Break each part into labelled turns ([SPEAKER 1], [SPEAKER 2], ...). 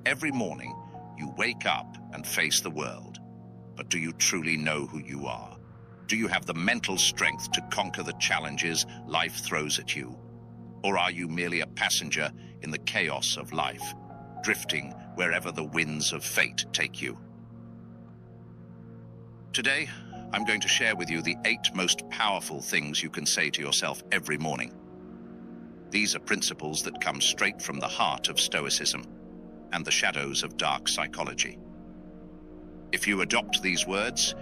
[SPEAKER 1] Every morning, you wake up and face the world. But do you truly know who you are? Do you have the mental strength to conquer the challenges life throws at you? Or are you merely a passenger in the chaos of life, drifting wherever the winds of fate take you? Today, I'm going to share with you the 8 most powerful things you can say to yourself every morning. These are principles that come straight from the heart of Stoicism and the shadows of dark psychology. If you adopt these words,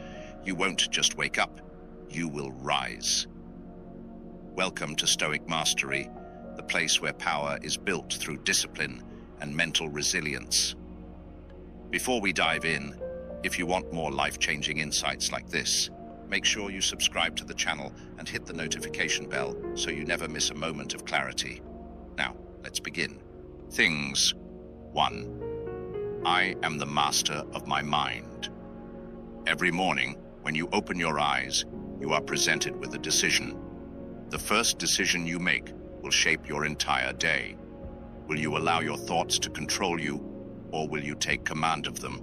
[SPEAKER 1] you won't just wake up, you will rise. Welcome to Stoic Mastery, the place where power is built through discipline and mental resilience. Before we dive in, if you want more life-changing insights like this, make sure you subscribe to the channel and hit the notification bell so you never miss a moment of clarity. Now, let's begin. Things. 1. I am the master of my mind. Every morning, when you open your eyes, you are presented with a decision. The first decision you make will shape your entire day. Will you allow your thoughts to control you, or will you take command of them?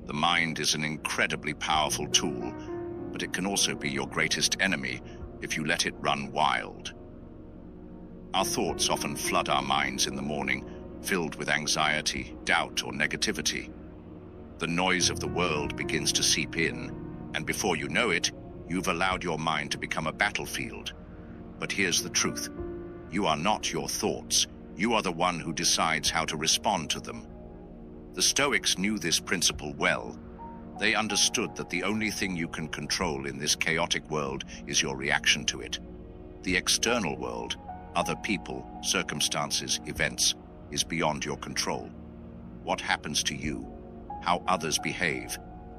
[SPEAKER 1] The mind is an incredibly powerful tool, but it can also be your greatest enemy if you let it run wild. Our thoughts often flood our minds in the morning, filled with anxiety, doubt, or negativity. The noise of the world begins to seep in, and before you know it, you've allowed your mind to become a battlefield. But here's the truth. You are not your thoughts. You are the one who decides how to respond to them. The Stoics knew this principle well. They understood that the only thing you can control in this chaotic world is your reaction to it. The external world, other people, circumstances, events, is beyond your control. What happens to you, how others behave,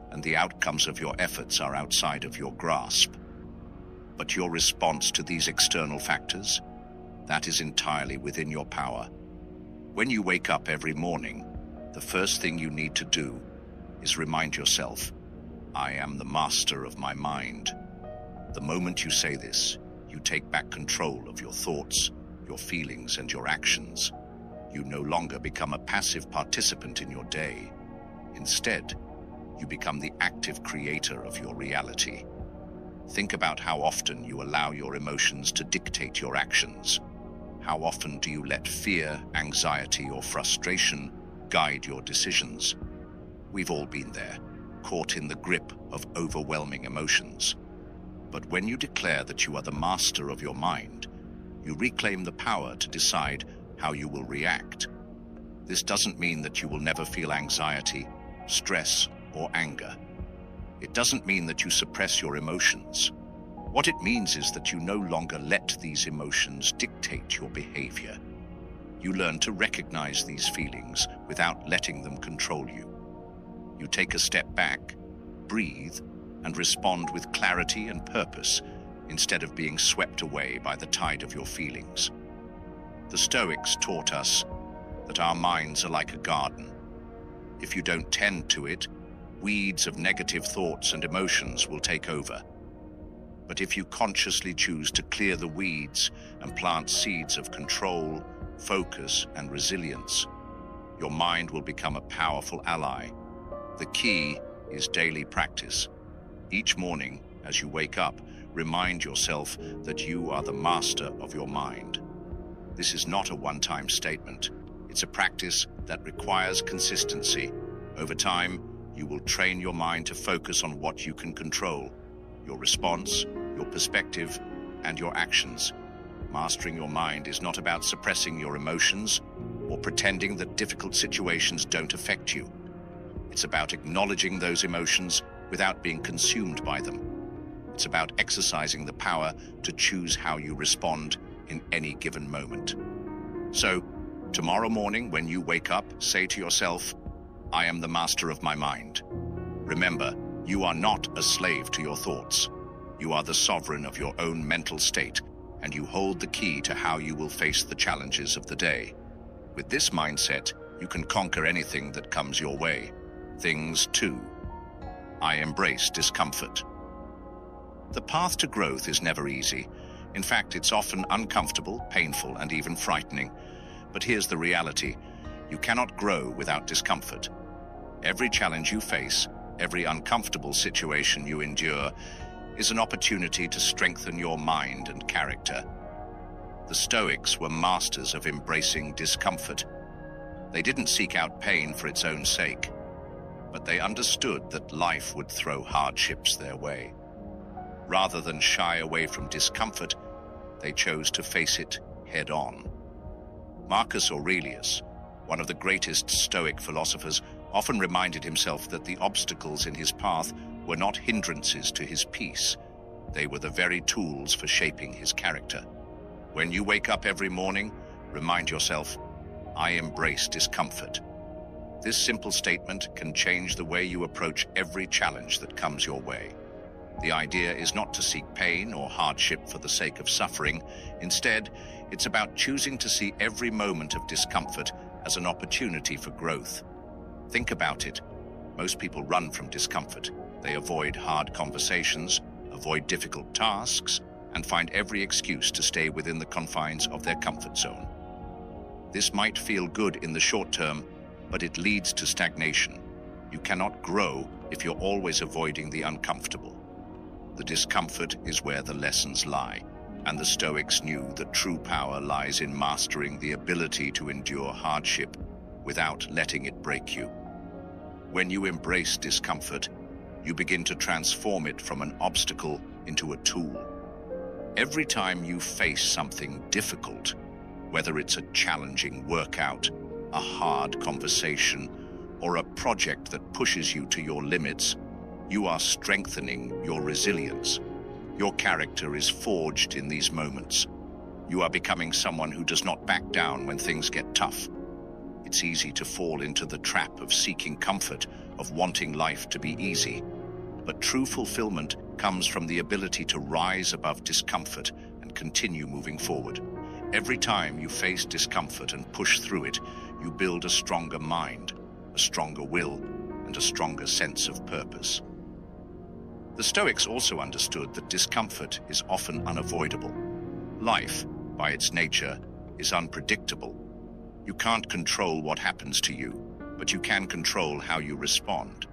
[SPEAKER 1] and the outcomes of your efforts are outside of your grasp. But your response to these external factors, that is entirely within your power. When you wake up every morning, the first thing you need to do is remind yourself, I am the master of my mind. The moment you say this, you take back control of your thoughts, your feelings, and your actions. You no longer become a passive participant in your day. Instead, you become the active creator of your reality. Think about how often you allow your emotions to dictate your actions. How often do you let fear, anxiety, or frustration guide your decisions? We've all been there, caught in the grip of overwhelming emotions. But when you declare that you are the master of your mind, you reclaim the power to decide how you will react. This doesn't mean that you will never feel anxiety, stress, or anger. It doesn't mean that you suppress your emotions. What it means is that you no longer let these emotions dictate your behavior. You learn to recognize these feelings without letting them control you. You take a step back, breathe, and respond with clarity and purpose instead of being swept away by the tide of your feelings. The Stoics taught us that our minds are like a garden. If you don't tend to it, weeds of negative thoughts and emotions will take over. But if you consciously choose to clear the weeds and plant seeds of control, focus, and resilience, your mind will become a powerful ally. The key is daily practice. Each morning, as you wake up, remind yourself that you are the master of your mind. This is not a one-time statement. It's a practice that requires consistency. Over time, you will train your mind to focus on what you can control: your response, your perspective, and your actions. Mastering your mind is not about suppressing your emotions or pretending that difficult situations don't affect you. It's about acknowledging those emotions without being consumed by them. It's about exercising the power to choose how you respond in any given moment. So, tomorrow morning when you wake up, say to yourself, I am the master of my mind. Remember, you are not a slave to your thoughts. You are the sovereign of your own mental state, and you hold the key to how you will face the challenges of the day. With this mindset, you can conquer anything that comes your way. Things 2. I embrace discomfort. The path to growth is never easy. In fact, it's often uncomfortable, painful, and even frightening. But here's the reality. You cannot grow without discomfort. Every challenge you face, every uncomfortable situation you endure, is an opportunity to strengthen your mind and character. The Stoics were masters of embracing discomfort. They didn't seek out pain for its own sake, but they understood that life would throw hardships their way. Rather than shy away from discomfort, they chose to face it head-on. Marcus Aurelius, one of the greatest Stoic philosophers, often reminded himself that the obstacles in his path were not hindrances to his peace. They were the very tools for shaping his character. When you wake up every morning, remind yourself, I embrace discomfort. This simple statement can change the way you approach every challenge that comes your way. The idea is not to seek pain or hardship for the sake of suffering. Instead, it's about choosing to see every moment of discomfort as an opportunity for growth. Think about it. Most people run from discomfort. They avoid hard conversations, avoid difficult tasks, and find every excuse to stay within the confines of their comfort zone. This might feel good in the short term, but it leads to stagnation. You cannot grow if you're always avoiding the uncomfortable. The discomfort is where the lessons lie, and the Stoics knew that true power lies in mastering the ability to endure hardship without letting it break you. When you embrace discomfort, you begin to transform it from an obstacle into a tool. Every time you face something difficult, whether it's a challenging workout, a hard conversation, or a project that pushes you to your limits, you are strengthening your resilience. Your character is forged in these moments. You are becoming someone who does not back down when things get tough. It's easy to fall into the trap of seeking comfort, of wanting life to be easy. But true fulfillment comes from the ability to rise above discomfort and continue moving forward. Every time you face discomfort and push through it, you build a stronger mind, a stronger will, and a stronger sense of purpose. The Stoics also understood that discomfort is often unavoidable. Life, by its nature, is unpredictable. You can't control what happens to you, but you can control how you respond.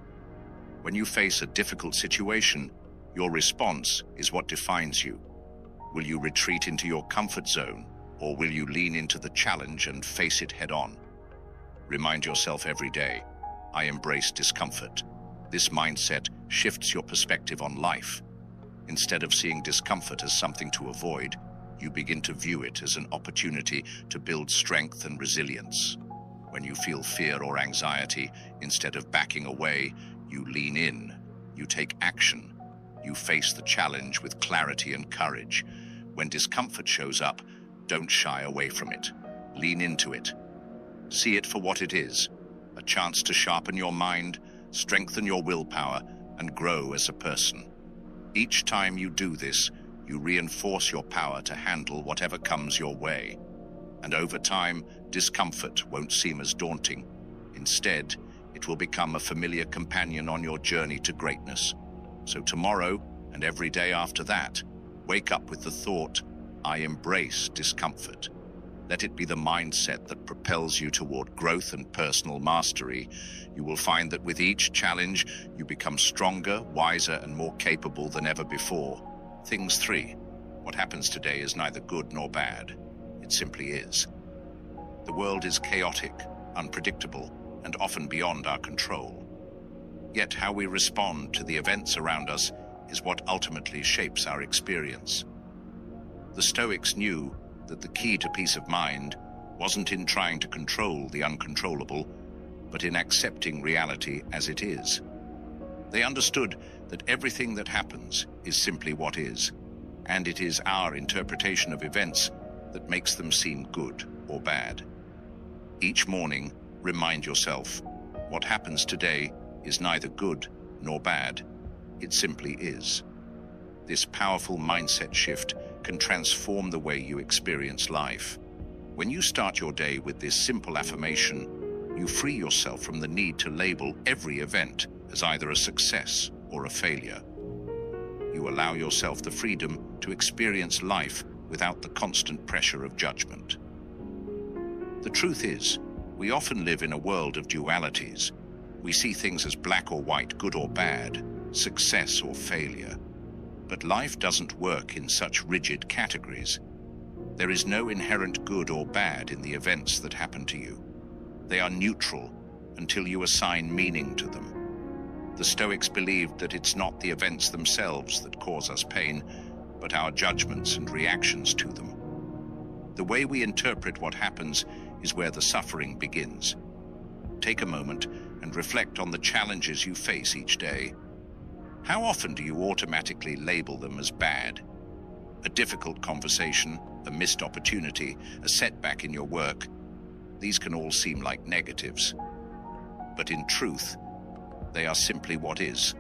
[SPEAKER 1] When you face a difficult situation, your response is what defines you. Will you retreat into your comfort zone, or will you lean into the challenge and face it head-on? Remind yourself every day, I embrace discomfort. This mindset shifts your perspective on life. Instead of seeing discomfort as something to avoid, you begin to view it as an opportunity to build strength and resilience. When you feel fear or anxiety, instead of backing away, you lean in, you take action, you face the challenge with clarity and courage. When discomfort shows up, don't shy away from it. Lean into it. See it for what it is, a chance to sharpen your mind, strengthen your willpower, and grow as a person. Each time you do this, you reinforce your power to handle whatever comes your way. And over time, discomfort won't seem as daunting. Instead, it will become a familiar companion on your journey to greatness. So tomorrow, and every day after that, wake up with the thought, I embrace discomfort. Let it be the mindset that propels you toward growth and personal mastery. You will find that with each challenge, you become stronger, wiser, and more capable than ever before. Things 3. What happens today is neither good nor bad. It simply is. The world is chaotic, unpredictable, and often beyond our control. Yet how we respond to the events around us is what ultimately shapes our experience. The Stoics knew that the key to peace of mind wasn't in trying to control the uncontrollable, but in accepting reality as it is. They understood that everything that happens is simply what is, and it is our interpretation of events that makes them seem good or bad. Each morning, remind yourself, what happens today is neither good nor bad, it simply is. This powerful mindset shift can transform the way you experience life. When you start your day with this simple affirmation, you free yourself from the need to label every event as either a success or a failure. You allow yourself the freedom to experience life without the constant pressure of judgment. The truth is, We often live in a world of dualities. We see things as black or white, good or bad, success or failure. But life doesn't work in such rigid categories. There is no inherent good or bad in the events that happen to you. They are neutral until you assign meaning to them. The Stoics believed that it's not the events themselves that cause us pain, but our judgments and reactions to them. The way we interpret what happens is where the suffering begins. Take a moment and reflect on the challenges you face each day. How often do you automatically label them as bad? A difficult conversation, a missed opportunity, a setback in your work. These can all seem like negatives. But in truth, they are simply what is.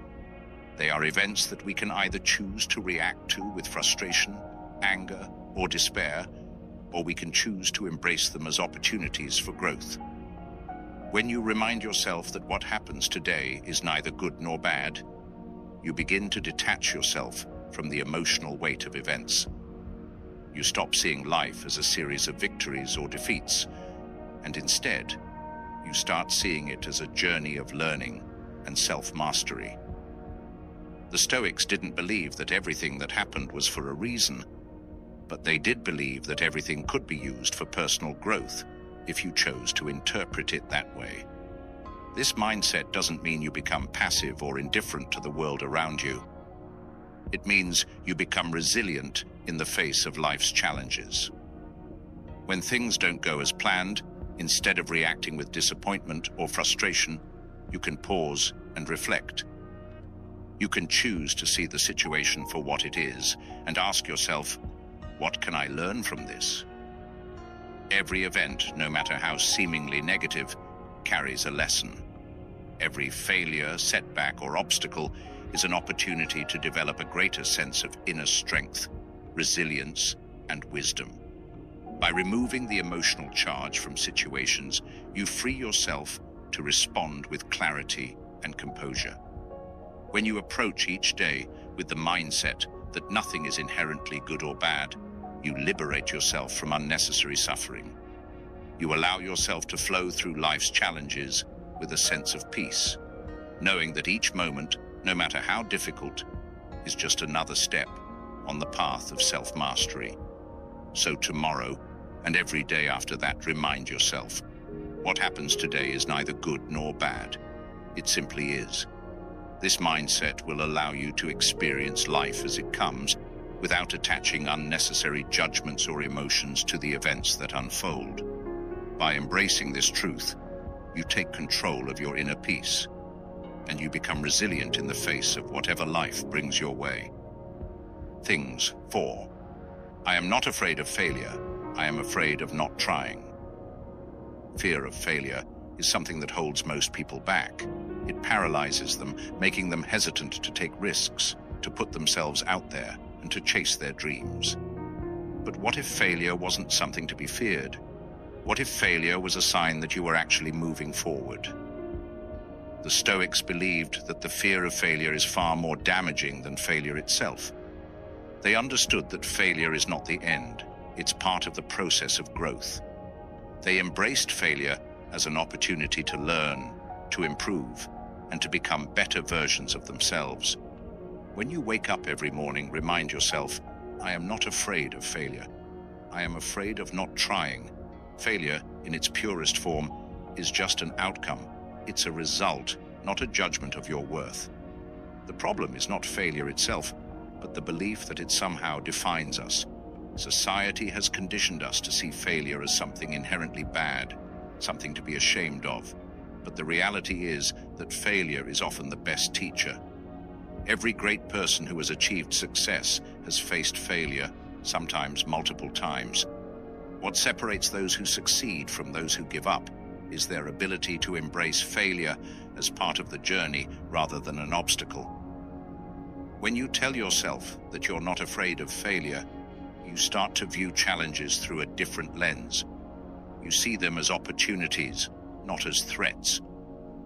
[SPEAKER 1] They are events that we can either choose to react to with frustration, anger, or despair, or we can choose to embrace them as opportunities for growth. When you remind yourself that what happens today is neither good nor bad, you begin to detach yourself from the emotional weight of events. You stop seeing life as a series of victories or defeats, and instead, you start seeing it as a journey of learning and self-mastery. The Stoics didn't believe that everything that happened was for a reason, but they did believe that everything could be used for personal growth if you chose to interpret it that way. This mindset doesn't mean you become passive or indifferent to the world around you. It means you become resilient in the face of life's challenges. When things don't go as planned, instead of reacting with disappointment or frustration, you can pause and reflect. You can choose to see the situation for what it is and ask yourself, what can I learn from this? Every event, no matter how seemingly negative, carries a lesson. Every failure, setback, or obstacle is an opportunity to develop a greater sense of inner strength, resilience, and wisdom. By removing the emotional charge from situations, you free yourself to respond with clarity and composure. When you approach each day with the mindset that nothing is inherently good or bad, you liberate yourself from unnecessary suffering. You allow yourself to flow through life's challenges with a sense of peace, knowing that each moment, no matter how difficult, is just another step on the path of self-mastery. So tomorrow, and every day after that, remind yourself, what happens today is neither good nor bad. It simply is. This mindset will allow you to experience life as it comes, without attaching unnecessary judgments or emotions to the events that unfold. By embracing this truth, you take control of your inner peace, and you become resilient in the face of whatever life brings your way. Things 4. I am not afraid of failure. I am afraid of not trying. Fear of failure is something that holds most people back. It paralyzes them, making them hesitant to take risks, to put themselves out there, and to chase their dreams. But what if failure wasn't something to be feared? What if failure was a sign that you were actually moving forward? The Stoics believed that the fear of failure is far more damaging than failure itself. They understood that failure is not the end, it's part of the process of growth. They embraced failure as an opportunity to learn, to improve, and to become better versions of themselves. When you wake up every morning, remind yourself, I am not afraid of failure. I am afraid of not trying. Failure, in its purest form, is just an outcome. It's a result, not a judgment of your worth. The problem is not failure itself, but the belief that it somehow defines us. Society has conditioned us to see failure as something inherently bad, something to be ashamed of. But the reality is that failure is often the best teacher. Every great person who has achieved success has faced failure, sometimes multiple times. What separates those who succeed from those who give up is their ability to embrace failure as part of the journey rather than an obstacle. When you tell yourself that you're not afraid of failure, you start to view challenges through a different lens. You see them as opportunities, not as threats.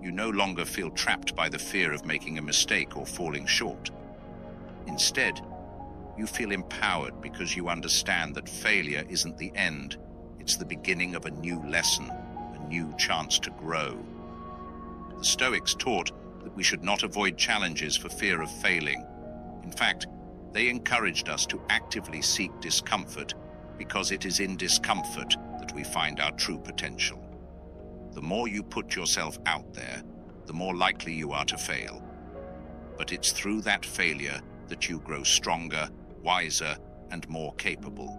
[SPEAKER 1] You no longer feel trapped by the fear of making a mistake or falling short. Instead, you feel empowered because you understand that failure isn't the end. It's the beginning of a new lesson, a new chance to grow. The Stoics taught that we should not avoid challenges for fear of failing. In fact, they encouraged us to actively seek discomfort because it is in discomfort that we find our true potential. The more you put yourself out there, the more likely you are to fail. But it's through that failure that you grow stronger, wiser, and more capable.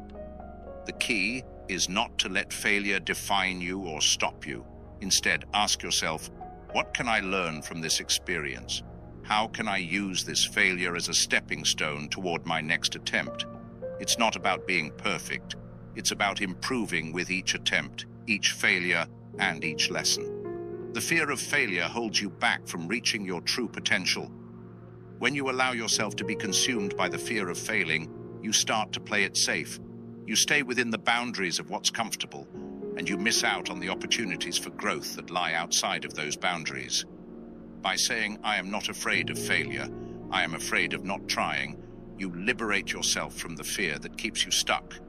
[SPEAKER 1] The key is not to let failure define you or stop you. Instead, ask yourself, what can I learn from this experience? How can I use this failure as a stepping stone toward my next attempt? It's not about being perfect. It's about improving with each attempt, each failure, and each lesson. The fear of failure holds you back from reaching your true potential. When you allow yourself to be consumed by the fear of failing, you start to play it safe. You stay within the boundaries of what's comfortable, and you miss out on the opportunities for growth that lie outside of those boundaries. By saying, I am not afraid of failure, I am afraid of not trying, you liberate yourself from the fear that keeps you stuck.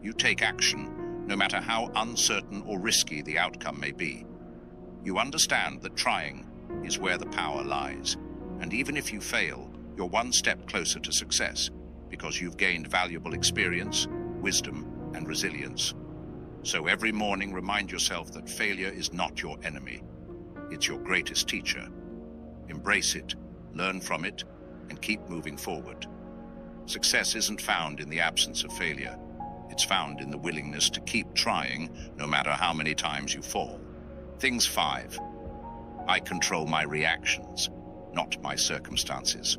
[SPEAKER 1] You take action, no matter how uncertain or risky the outcome may be. You understand that trying is where the power lies, and even if you fail, you're one step closer to success, because you've gained valuable experience, wisdom, and resilience. So every morning, remind yourself that failure is not your enemy. It's your greatest teacher. Embrace it, learn from it, and keep moving forward. Success isn't found in the absence of failure. It's found in the willingness to keep trying, no matter how many times you fall. Things 5. I control my reactions, not my circumstances.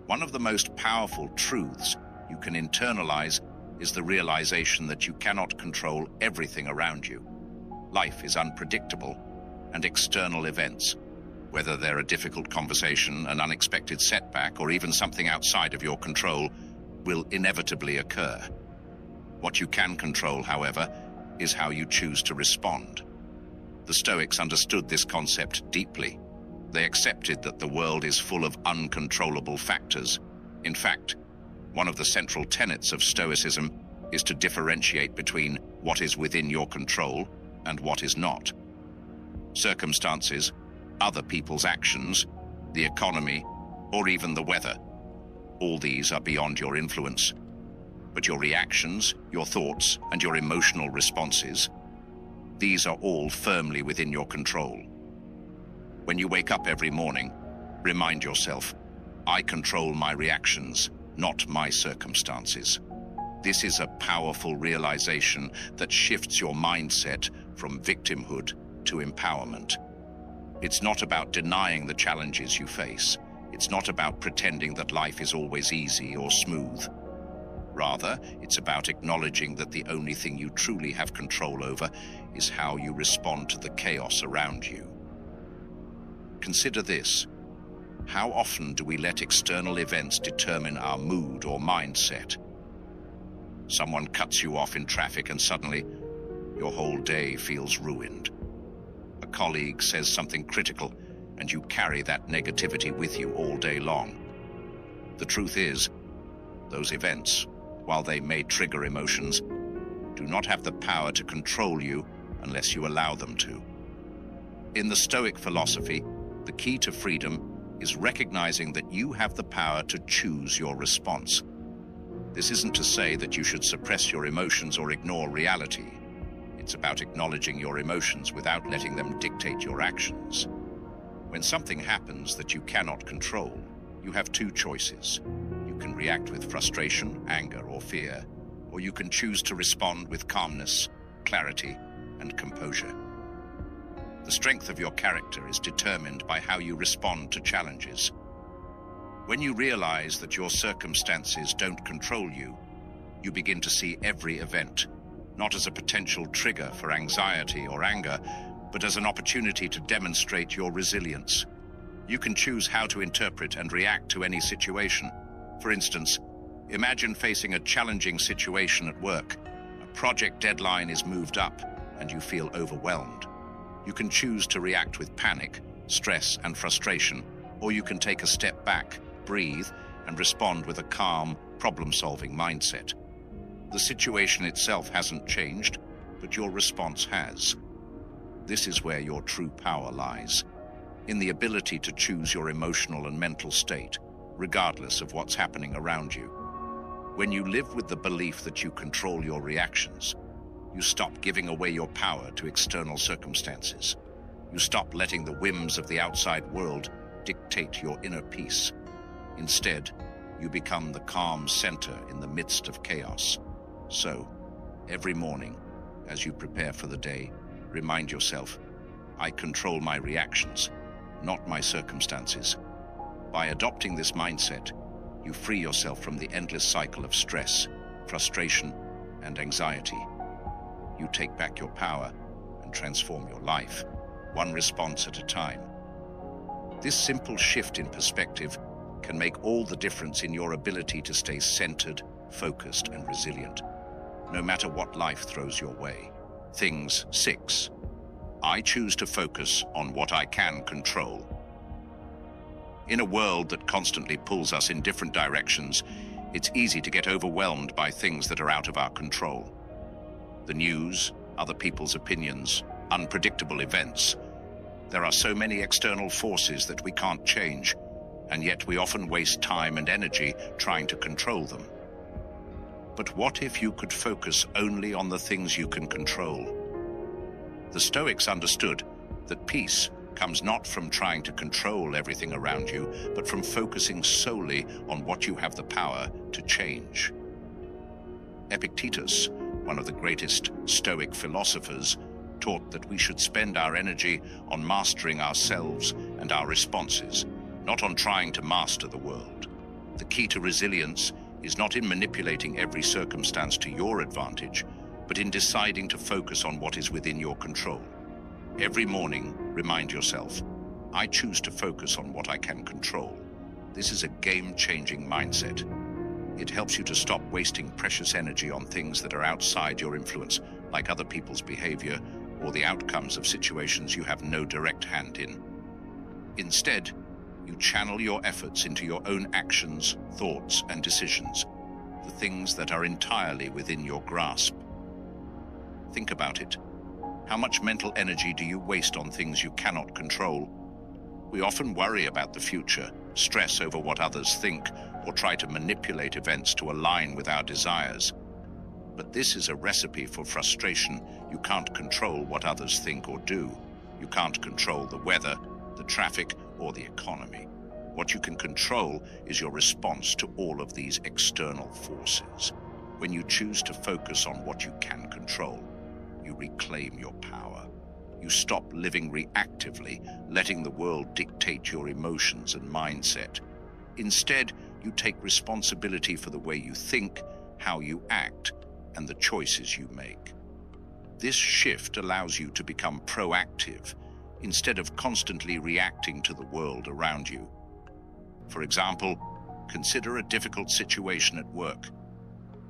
[SPEAKER 1] One of the most powerful truths you can internalize is the realization that you cannot control everything around you. Life is unpredictable, and external events, whether they're a difficult conversation, an unexpected setback, or even something outside of your control, will inevitably occur. What you can control, however, is how you choose to respond. The Stoics understood this concept deeply. They accepted that the world is full of uncontrollable factors. In fact, one of the central tenets of Stoicism is to differentiate between what is within your control and what is not. Circumstances, other people's actions, the economy, or even the weather. All these are beyond your influence. But your reactions, your thoughts, and your emotional responses, these are all firmly within your control. When you wake up every morning, remind yourself, I control my reactions, not my circumstances. This is a powerful realization that shifts your mindset from victimhood to empowerment. It's not about denying the challenges you face. It's not about pretending that life is always easy or smooth. Rather, it's about acknowledging that the only thing you truly have control over is how you respond to the chaos around you. Consider this. How often do we let external events determine our mood or mindset? Someone cuts you off in traffic and suddenly your whole day feels ruined. A colleague says something critical and you carry that negativity with you all day long. The truth is, those events, while they may trigger emotions, do not have the power to control you unless you allow them to. In the Stoic philosophy, the key to freedom is recognizing that you have the power to choose your response. This isn't to say that you should suppress your emotions or ignore reality. It's about acknowledging your emotions without letting them dictate your actions. When something happens that you cannot control, you have two choices. You can react with frustration, anger, or fear, or you can choose to respond with calmness, clarity, and composure. The strength of your character is determined by how you respond to challenges. When you realize that your circumstances don't control you, you begin to see every event, not as a potential trigger for anxiety or anger, but as an opportunity to demonstrate your resilience. You can choose how to interpret and react to any situation. For instance, imagine facing a challenging situation at work. A project deadline is moved up, and you feel overwhelmed. You can choose to react with panic, stress, and frustration, or you can take a step back, breathe, and respond with a calm, problem-solving mindset. The situation itself hasn't changed, but your response has. This is where your true power lies, in the ability to choose your emotional and mental state, regardless of what's happening around you. When you live with the belief that you control your reactions, you stop giving away your power to external circumstances. You stop letting the whims of the outside world dictate your inner peace. Instead, you become the calm center in the midst of chaos. So, every morning, as you prepare for the day, remind yourself, I control my reactions, not my circumstances. By adopting this mindset, you free yourself from the endless cycle of stress, frustration, and anxiety. You take back your power and transform your life, one response at a time. This simple shift in perspective can make all the difference in your ability to stay centered, focused, and resilient, no matter what life throws your way. Things 6. I choose to focus on what I can control. In a world that constantly pulls us in different directions, it's easy to get overwhelmed by things that are out of our control. The news, other people's opinions, unpredictable events. There are so many external forces that we can't change, and yet we often waste time and energy trying to control them. But what if you could focus only on the things you can control? The Stoics understood that peace comes not from trying to control everything around you, but from focusing solely on what you have the power to change. Epictetus, one of the greatest Stoic philosophers, taught that we should spend our energy on mastering ourselves and our responses, not on trying to master the world. The key to resilience is not in manipulating every circumstance to your advantage, but in deciding to focus on what is within your control. Every morning, remind yourself, I choose to focus on what I can control. This is a game-changing mindset. It helps you to stop wasting precious energy on things that are outside your influence, like other people's behavior or the outcomes of situations you have no direct hand in. Instead, you channel your efforts into your own actions, thoughts, and decisions, the things that are entirely within your grasp. Think about it. How much mental energy do you waste on things you cannot control? We often worry about the future, stress over what others think, or try to manipulate events to align with our desires. But this is a recipe for frustration. You can't control what others think or do. You can't control the weather, the traffic, or the economy. What you can control is your response to all of these external forces. When you choose to focus on what you can control, you reclaim your power. You stop living reactively, letting the world dictate your emotions and mindset. Instead, you take responsibility for the way you think, how you act, and the choices you make. This shift allows you to become proactive instead of constantly reacting to the world around you. For example, consider a difficult situation at work.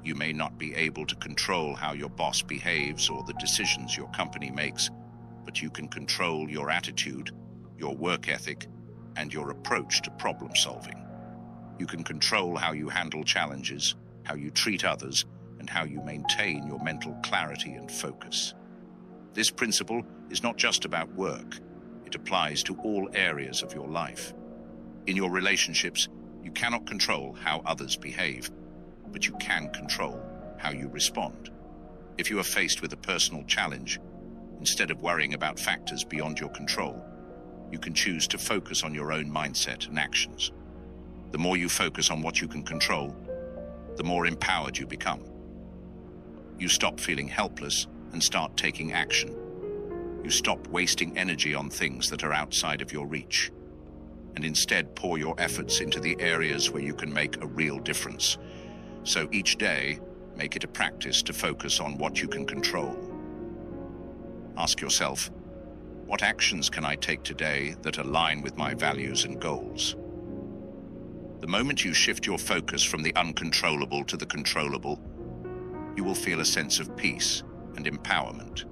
[SPEAKER 1] You may not be able to control how your boss behaves or the decisions your company makes, but you can control your attitude, your work ethic, and your approach to problem solving. You can control how you handle challenges, how you treat others, and how you maintain your mental clarity and focus. This principle is not just about work. It applies to all areas of your life. In your relationships, you cannot control how others behave, but you can control how you respond. If you are faced with a personal challenge, instead of worrying about factors beyond your control, you can choose to focus on your own mindset and actions. The more you focus on what you can control, the more empowered you become. You stop feeling helpless and start taking action. You stop wasting energy on things that are outside of your reach, and instead pour your efforts into the areas where you can make a real difference. So each day, make it a practice to focus on what you can control. Ask yourself, what actions can I take today that align with my values and goals? The moment you shift your focus from the uncontrollable to the controllable, you will feel a sense of peace and empowerment.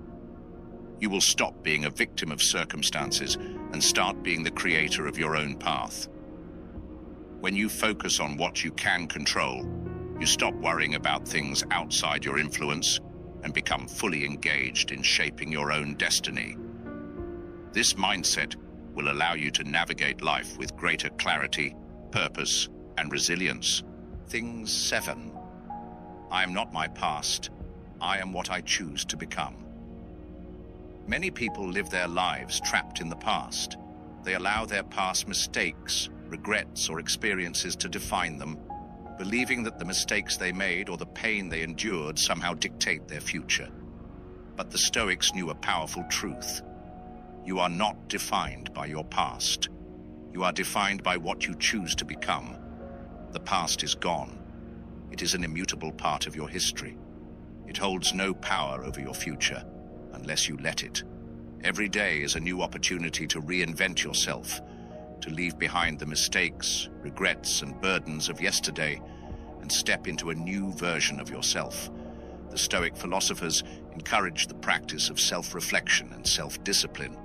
[SPEAKER 1] You will stop being a victim of circumstances and start being the creator of your own path. When you focus on what you can control, you stop worrying about things outside your influence and become fully engaged in shaping your own destiny. This mindset will allow you to navigate life with greater clarity, purpose, and resilience. Things 7. I am not my past. I am what I choose to become. Many people live their lives trapped in the past. They allow their past mistakes, regrets, or experiences to define them, believing that the mistakes they made or the pain they endured somehow dictate their future. But the Stoics knew a powerful truth. You are not defined by your past. You are defined by what you choose to become. The past is gone. It is an immutable part of your history. It holds no power over your future unless you let it. Every day is a new opportunity to reinvent yourself, to leave behind the mistakes, regrets, and burdens of yesterday and step into a new version of yourself. The Stoic philosophers encouraged the practice of self-reflection and self-discipline,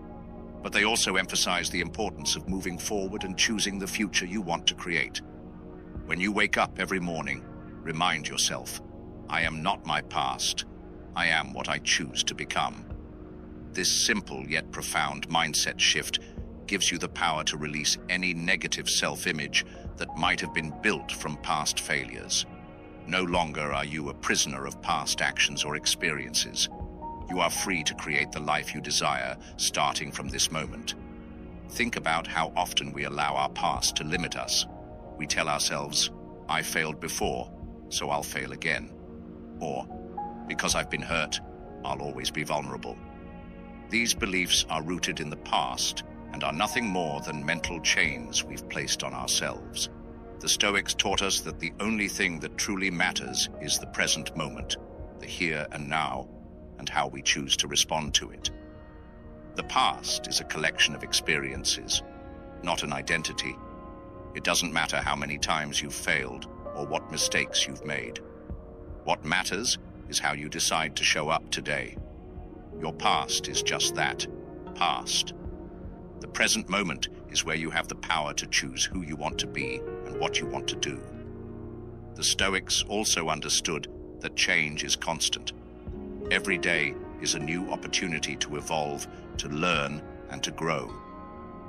[SPEAKER 1] but they also emphasize the importance of moving forward and choosing the future you want to create. When you wake up every morning, remind yourself, I am not my past. I am what I choose to become. This simple yet profound mindset shift gives you the power to release any negative self-image that might have been built from past failures. No longer are you a prisoner of past actions or experiences. You are free to create the life you desire, starting from this moment. Think about how often we allow our past to limit us. We tell ourselves, I failed before, so I'll fail again. Or, because I've been hurt, I'll always be vulnerable. These beliefs are rooted in the past and are nothing more than mental chains we've placed on ourselves. The Stoics taught us that the only thing that truly matters is the present moment, the here and now, and how we choose to respond to it. The past is a collection of experiences, not an identity. It doesn't matter how many times you've failed or what mistakes you've made. What matters is how you decide to show up today. Your past is just that, past. The present moment is where you have the power to choose who you want to be and what you want to do. The Stoics also understood that change is constant. Every day is a new opportunity to evolve, to learn, and to grow.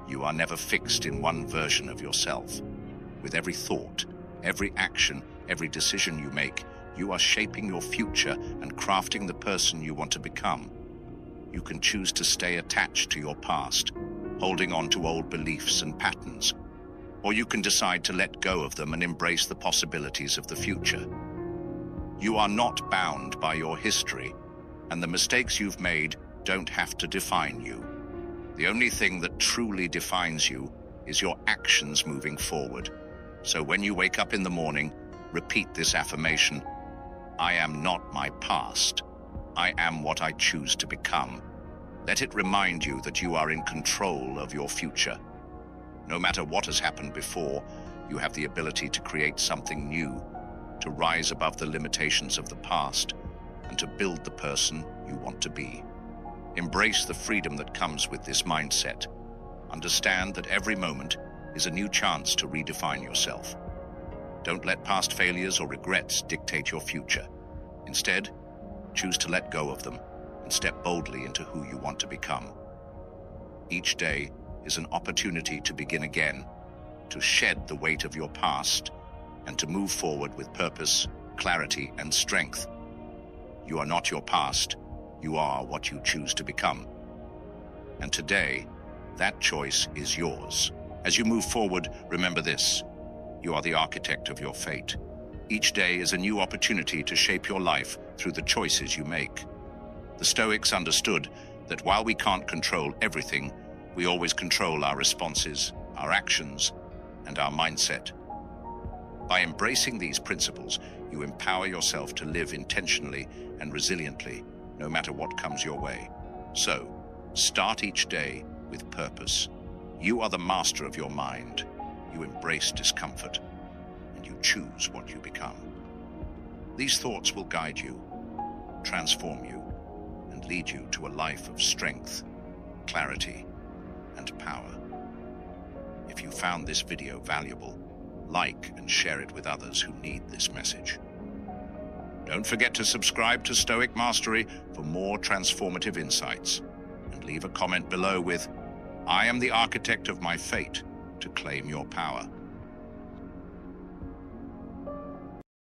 [SPEAKER 1] You are never fixed in one version of yourself. With every thought, every action, every decision you make, you are shaping your future and crafting the person you want to become. You can choose to stay attached to your past, holding on to old beliefs and patterns, or you can decide to let go of them and embrace the possibilities of the future. You are not bound by your history, and the mistakes you've made don't have to define you. The only thing that truly defines you is your actions moving forward. So when you wake up in the morning, repeat this affirmation: I am not my past. I am what I choose to become. Let it remind you that you are in control of your future. No matter what has happened before, you have the ability to create something new, to rise above the limitations of the past, and to build the person you want to be. Embrace the freedom that comes with this mindset. Understand that every moment is a new chance to redefine yourself. Don't let past failures or regrets dictate your future. Instead, choose to let go of them and step boldly into who you want to become. Each day is an opportunity to begin again, to shed the weight of your past, and to move forward with purpose, clarity, and strength. You are not your past. You are what you choose to become. And today, that choice is yours. As you move forward, remember this: you are the architect of your fate. Each day is a new opportunity to shape your life through the choices you make. The Stoics understood that while we can't control everything, we always control our responses, our actions, and our mindset. By embracing these principles, you empower yourself to live intentionally and resiliently, no matter what comes your way. So, start each day with purpose. You are the master of your mind. You embrace discomfort, and you choose what you become. These thoughts will guide you, transform you, and lead you to a life of strength, clarity, and power. If you found this video valuable, like and share it with others who need this message. Don't forget to subscribe to Stoic Mastery for more transformative insights. And leave a comment below with, "I am the architect of my fate," to claim your power.